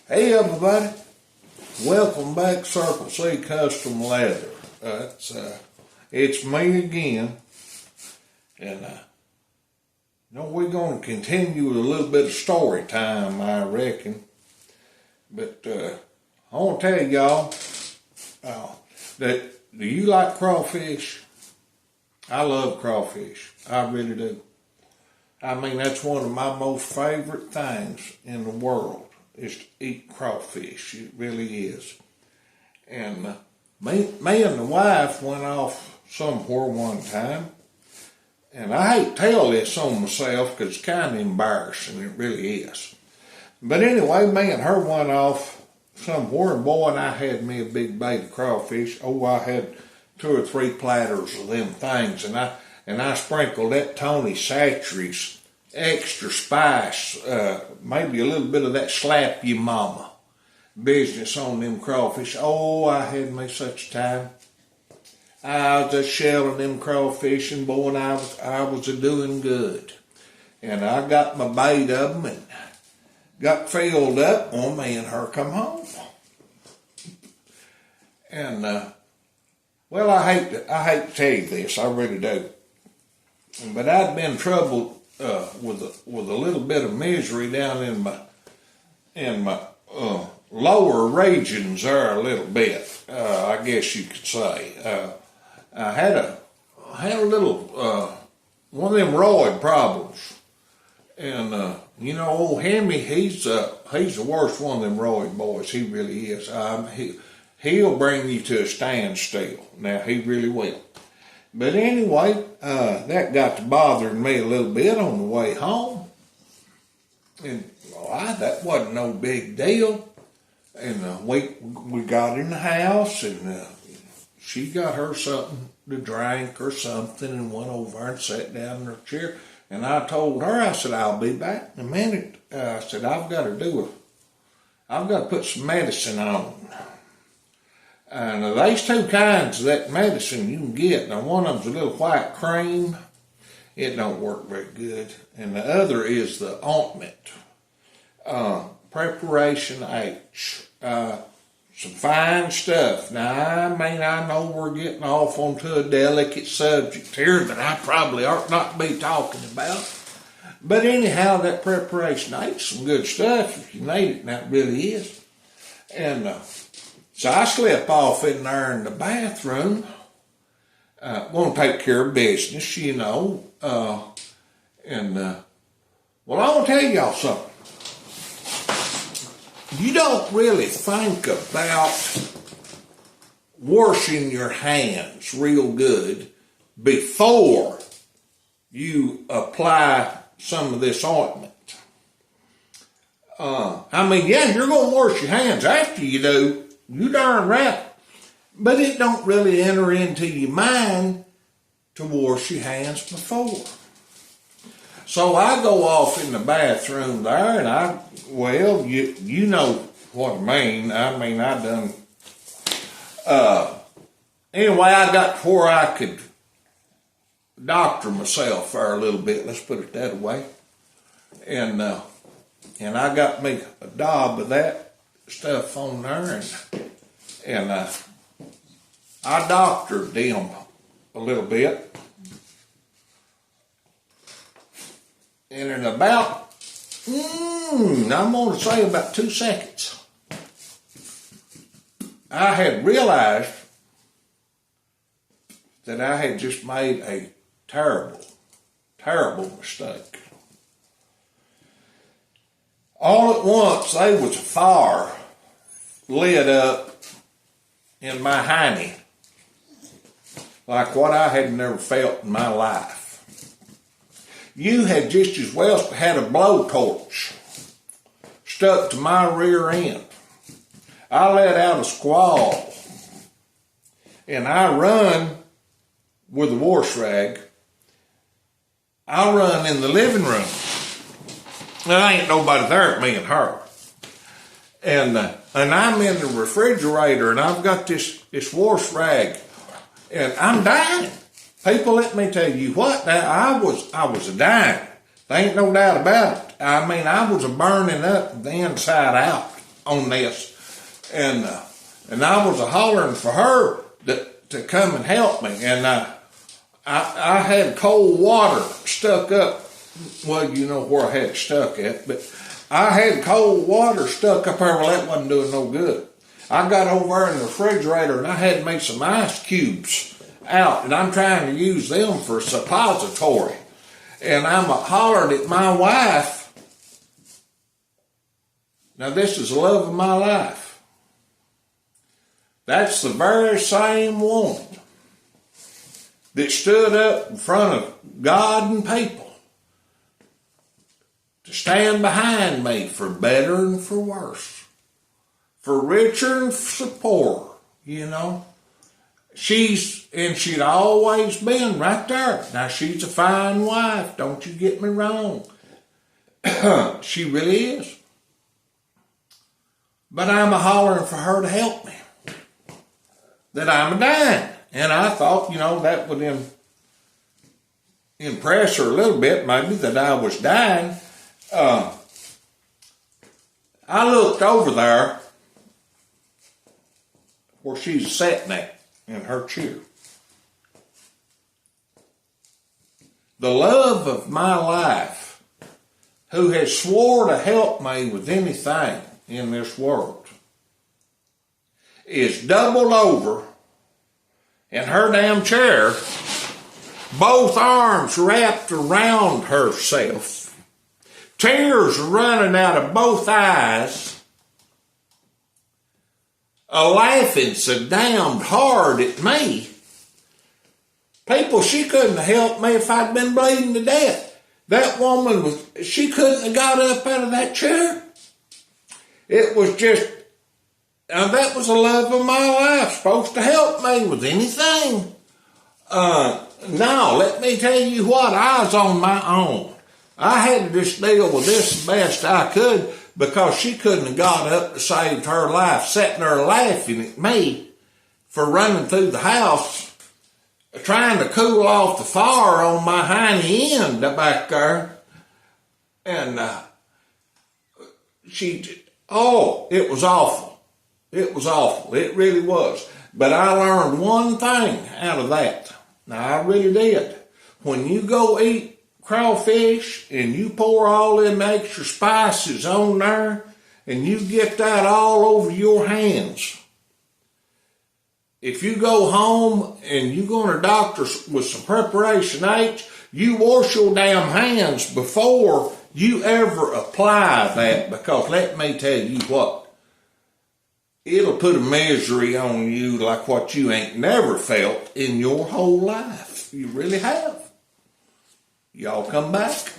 Hey everybody, welcome back Circle C Custom Leather. It's me again, and we're going to continue with a little bit of story time, I reckon. But I want to tell y'all that do you like crawfish? I love crawfish. I really do. I mean, that's one of my most favorite things in the world is to eat crawfish. It really is. And me and the wife went off somewhere one time. And I hate to tell this on myself because it's kind of embarrassing. It really is. But anyway, me and her went off somewhere, and boy, and I had me a big bait of crawfish. Oh, I had 2 or 3 platters of them things, and I sprinkled that Tony Chachere's extra spice, maybe a little bit of that slap you mama business on them crawfish. Oh, I had me such a time. I was just shelling them crawfish, and boy, and I was doing good. And I got my bait of them and got filled up when me and her come home. And well, I hate to tell you this, I really do. But I'd been troubled with a little bit of misery down in my lower regions there a little bit. I guess you could say. I had a little one of them roid problems, and old Hemi, he's the worst one of them roid boys. He really is. He'll bring you to a standstill. Now he really will. But anyway, that got to bothering me a little bit on the way home. And that wasn't no big deal. And we got in the house, and she got her something to drink or something and went over and sat down in her chair. And I told her, I said, I'll be back in a minute. I said, I've got to put some medicine on. And there's 2 kinds of that medicine you can get. Now, one of them's a little white cream. It don't work very good. And the other is the ointment. Preparation H. Some fine stuff. Now, I know we're getting off onto a delicate subject here that I probably ought not be talking about. But anyhow, that Preparation H, some good stuff if you need it, and that really is. And so I slip off in there in the bathroom, want to take care of business, well, I want to tell y'all something. You don't really think about washing your hands real good before you apply some of this ointment. You're going to wash your hands after you do. You darn right. But it don't really enter into your mind to wash your hands before. So I go off in the bathroom there, and you know what I mean. I done. Anyway, I got to where I could doctor myself there a little bit. Let's put it that way. And I got me a daub of that stuff on there, and I doctored them a little bit. And in about, I'm going to say about 2 seconds, I had realized that I had just made a terrible, terrible mistake. All at once, there was a fire lit up in my hiney, like what I had never felt in my life. You had just as well had a blowtorch stuck to my rear end. I let out a squall, and I run with a wash rag. I run in the living room. There ain't nobody there but me and her. And I'm in the refrigerator, and I've got this wash rag, and I'm dying. People, let me tell you what, I was dying. There ain't no doubt about it. I was burning up the inside out. on this. And I was hollering for her to come and help me. And I had cold water stuck up. Well, you know where I had it stuck at, but I had cold water stuck up there. Well, that wasn't doing no good. I got over there in the refrigerator and I had made some ice cubes out, and I'm trying to use them for a suppository. And I'm hollering at my wife. Now, this is the love of my life. That's the very same woman that stood up in front of God and people to stand behind me for better and for worse, for richer and for poorer, you know. She'd always been right there. Now, she's a fine wife, don't you get me wrong. She really is. But I'm hollering for her to help me, that I'm dying. And I thought, you know, that would impress her a little bit, maybe, that I was dying. I looked over there where she's sitting at in her chair. The love of my life, who has swore to help me with anything in this world, is doubled over in her damn chair, both arms wrapped around herself, tears running out of both eyes, laughing so damned hard at me. People, she couldn't have helped me if I'd been bleeding to death. That woman she couldn't have got up out of that chair. It was just, that was the love of my life, supposed to help me with anything. Now, let me tell you what, I was on my own. I had to just deal with this the best I could, because she couldn't have got up to save her life, sitting there laughing at me for running through the house, trying to cool off the fire on my hiney end back there. And it was awful. It was awful. It really was. But I learned one thing out of that. Now, I really did. When you go eat crawfish and you pour all them extra spices on there and you get that all over your hands, if you go home and you go to the doctor with some preparation H, you wash your damn hands before you ever apply that, because let me tell you what, it'll put a misery on you like what you ain't never felt in your whole life. You really have. Y'all come back.